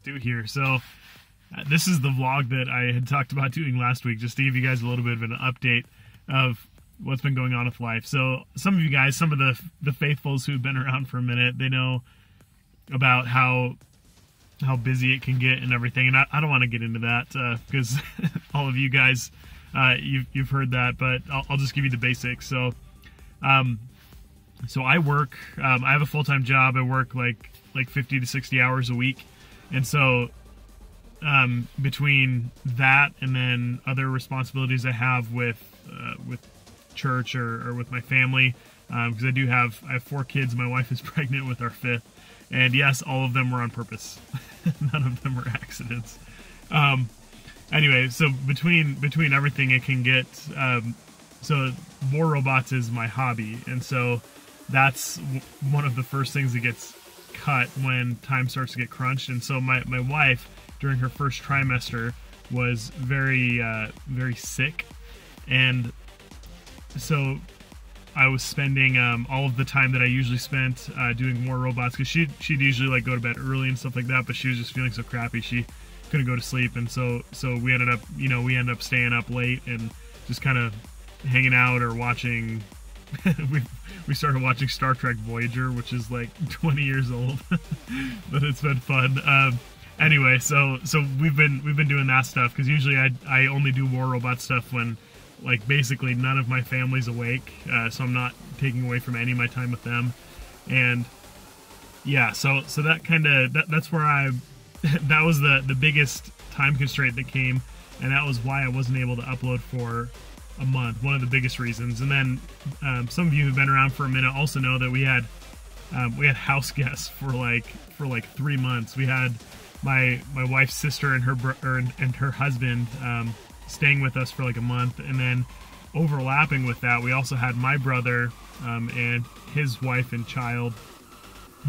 do here. So this is the vlog that I had talked about doing last week, just to give you guys a little bit of an update of what's been going on with life. So some of you guys, some of the faithfuls who've been around for a minute, they know about how busy it can get and everything, and I don't want to get into that because all of you guys, you've heard that, but I'll just give you the basics. So so I work, I have a full-time job. I work like 50 to 60 hours a week, and so between that and then other responsibilities I have with church or with my family, because I have 4 kids. My wife is pregnant with our 5th, and yes, all of them were on purpose. None of them were accidents. Anyway, so between everything, it can get so War Robots is my hobby, and so that's one of the first things that gets cut when time starts to get crunched. And so my wife, during her first trimester, was very sick, and so I was spending all of the time that I usually spent doing more robots, because she'd usually like go to bed early and stuff like that, but she was just feeling so crappy she couldn't go to sleep, and so we ended up staying up late and just kind of hanging out or watching. we started watching Star Trek Voyager, which is like 20 years old, but it's been fun. Anyway, so we've been doing that stuff, because usually I only do War Robot stuff when like basically none of my family's awake, so I'm not taking away from any of my time with them. And yeah, so that kind of that's where that was the biggest time constraint that came, and that was why I wasn't able to upload for a month, one of the biggest reasons. And then some of you who've been around for a minute also know that we had house guests for like 3 months. We had my wife's sister and her husband staying with us for like a month, and then overlapping with that, we also had my brother and his wife and child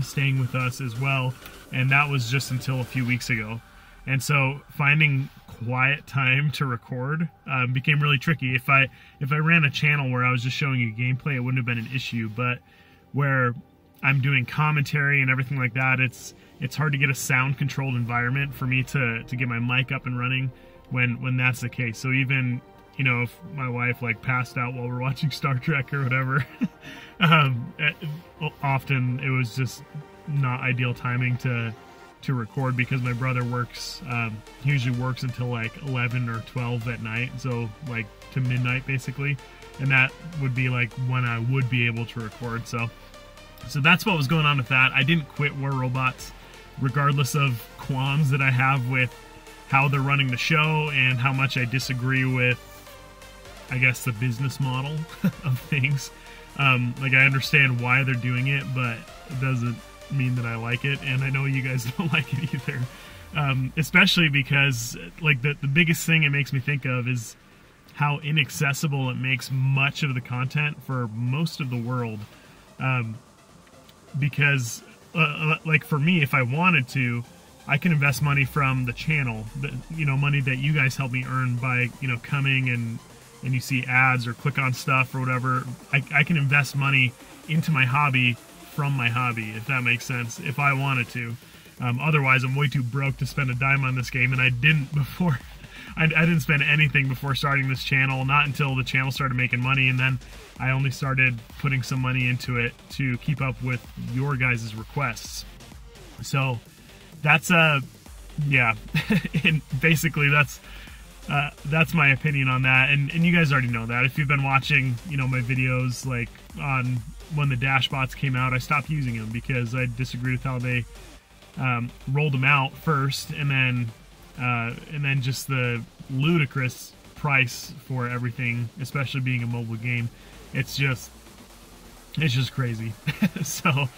staying with us as well, and that was just until a few weeks ago. And so finding quiet time to record became really tricky. If I ran a channel where I was just showing you gameplay, it wouldn't have been an issue, but where I'm doing commentary and everything like that, it's hard to get a sound controlled environment for me to get my mic up and running when that's the case. So even, if my wife like passed out while we're watching Star Trek or whatever, often it was just not ideal timing to record, because my brother works, he usually works until like 11 or 12 at night, so like to midnight basically, and that would be like when I would be able to record. So that's what was going on with that. I didn't quit War Robots, regardless of qualms that I have with how they're running the show and how much I disagree with, I guess, the business model of things. Like, I understand why they're doing it, but it doesn't mean that I like it, and I know you guys don't like it either. Especially because, like, the biggest thing it makes me think of is how inaccessible it makes much of the content for most of the world. Because, like, for me, if I wanted to, I can invest money from the channel, money that you guys help me earn by, coming and you see ads or click on stuff or whatever. I can invest money into my hobby from my hobby, if that makes sense, if I wanted to. Otherwise, I'm way too broke to spend a dime on this game, and I didn't before. I didn't spend anything before starting this channel, not until the channel started making money, and then I only started putting some money into it to keep up with your guys' requests. So that's yeah, and basically that's my opinion on that, and you guys already know that. If you've been watching, my videos, like on when the Dashbots came out, I stopped using them because I disagreed with how they rolled them out first, and then just the ludicrous price for everything, especially being a mobile game. It's just crazy. So,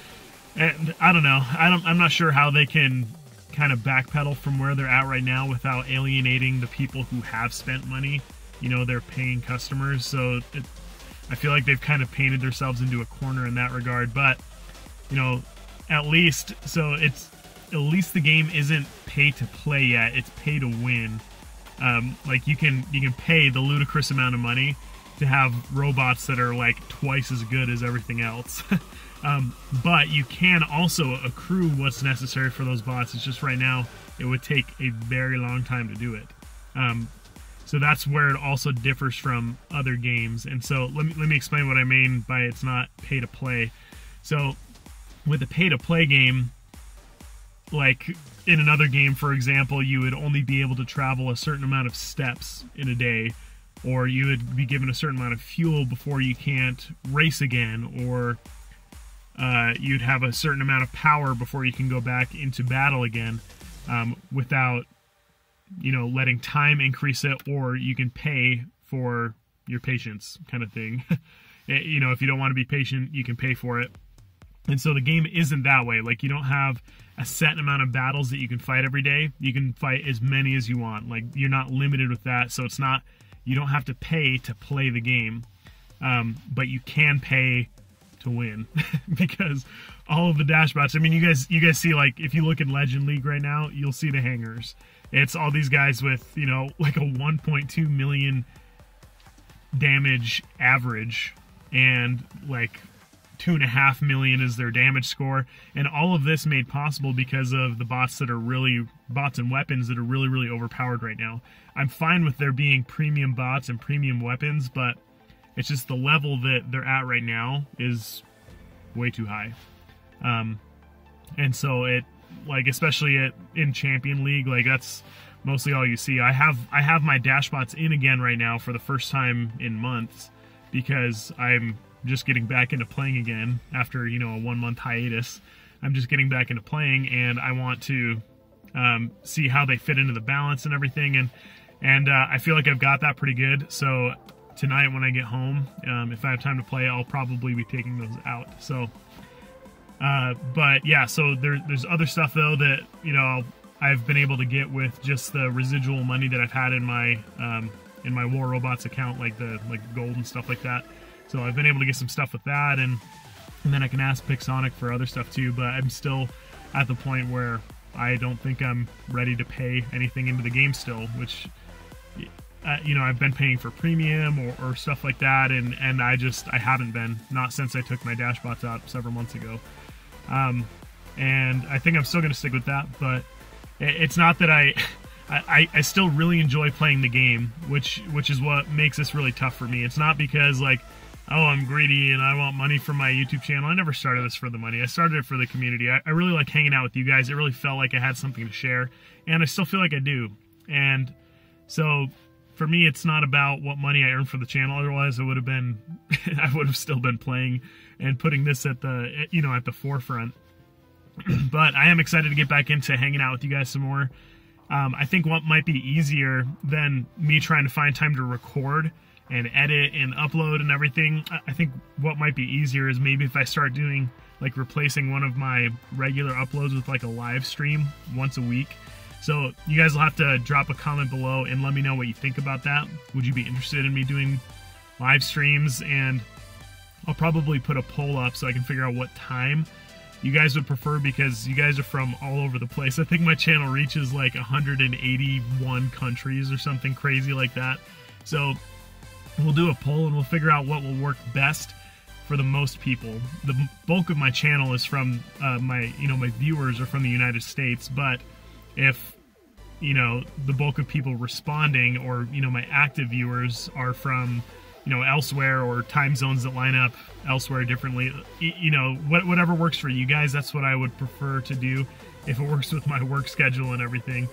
and I don't know. I'm not sure how they can kind of backpedal from where they're at right now without alienating the people who have spent money. They're paying customers. So I feel like they've kind of painted themselves into a corner in that regard. But, at least the game isn't pay to play yet. It's pay to win. Like, you can pay the ludicrous amount of money to have robots that are like twice as good as everything else. But you can also accrue what's necessary for those bots. It's just right now it would take a very long time to do it. So that's where it also differs from other games. And so let me explain what I mean by it's not pay to play. So with a pay to play game, like in another game, for example, you would only be able to travel a certain amount of steps in a day, or you would be given a certain amount of fuel before you can't race again, or you'd have a certain amount of power before you can go back into battle again, without, you know, letting time increase it, or you can pay for your patience kind of thing. You know, if you don't want to be patient, you can pay for it. And so the game isn't that way. Like, you don't have a set amount of battles that you can fight every day. You can fight as many as you want. Like, you're not limited with that. So it's not, you don't have to pay to play the game. But you can pay to win because all of the dash bots, I mean, you guys see, like, if you look in Legend League right now, you'll see the hangers. It's all these guys with, you know, like a 1.2 million damage average, and like 2.5 million is their damage score. And all of this made possible because of the bots that are really, bots and weapons that are really, really overpowered right now. I'm fine with there being premium bots and premium weapons, but it's just the level that they're at right now is way too high. And so it, like, especially in Champion League, like, that's mostly all you see. I have my dash bots in again right now for the first time in months, because I'm just getting back into playing again after, you know, a 1-month hiatus. I'm just getting back into playing, and I want to see how they fit into the balance and everything, and I feel like I've got that pretty good. So tonight when I get home, if I have time to play, I'll probably be taking those out. So but yeah, so there's other stuff though that, you know, I've been able to get with just the residual money that I've had in my War Robots account, like gold and stuff like that. So I've been able to get some stuff with that, and then I can ask Pixonic for other stuff too. But I'm still at the point where I don't think I'm ready to pay anything into the game still, which, you know, I've been paying for premium or stuff like that, and I haven't been, not since I took my dash bots out several months ago. And I think I'm still going to stick with that, but it's not that I still really enjoy playing the game, which is what makes this really tough for me. It's not because, like, oh, I'm greedy and I want money from my YouTube channel. I never started this for the money. I started it for the community. I really like hanging out with you guys. It really felt like I had something to share, and I still feel like I do. And so for me, it's not about what money I earn for the channel. Otherwise, I would have still been playing and putting this at the, you know, at the forefront. But I am excited to get back into hanging out with you guys some more. I think what might be easier than me trying to find time to record and edit and upload and everything, I think what might be easier is maybe if I start doing, like, replacing one of my regular uploads with like a live stream once a week. So you guys will have to drop a comment below and let me know what you think about that. Would you be interested in me doing live streams? And I'll probably put a poll up so I can figure out what time you guys would prefer, because you guys are from all over the place. I think my channel reaches like 181 countries or something crazy like that. So we'll do a poll and we'll figure out what will work best for the most people. The bulk of my channel is from my viewers are from the United States, but if, you know, the bulk of people responding, or, you know, my active viewers are from, you know, elsewhere, or time zones that line up elsewhere differently, you know, whatever works for you guys, that's what I would prefer to do if it works with my work schedule and everything.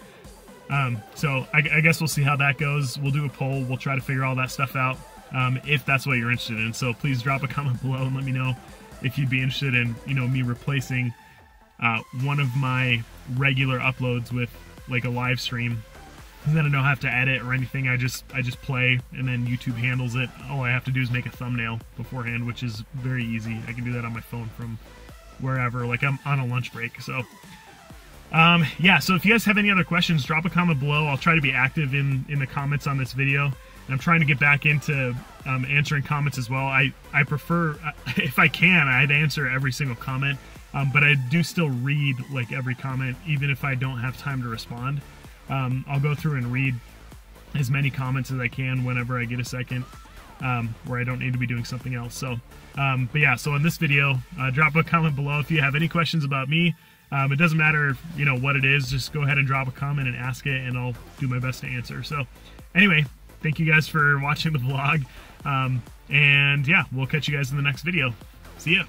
So I guess we'll see how that goes. We'll do a poll. We'll try to figure all that stuff out, if that's what you're interested in. So please drop a comment below and let me know if you'd be interested in, you know, me replacing one of my regular uploads with like a live stream. And then I don't have to edit or anything. I just play, and then YouTube handles it. All I have to do is make a thumbnail beforehand, which is very easy. I can do that on my phone from wherever. Like, I'm on a lunch break. So yeah, so if you guys have any other questions, drop a comment below. I'll try to be active in the comments on this video. And I'm trying to get back into answering comments as well. I prefer, if I can, I'd answer every single comment. But I do still read, like, every comment, even if I don't have time to respond. I'll go through and read as many comments as I can whenever I get a second. where I don't need to be doing something else. So, but yeah, so in this video, drop a comment below if you have any questions about me. It doesn't matter, you know, what it is, just go ahead and drop a comment and ask it, and I'll do my best to answer. So anyway, thank you guys for watching the vlog. And yeah, we'll catch you guys in the next video. See ya.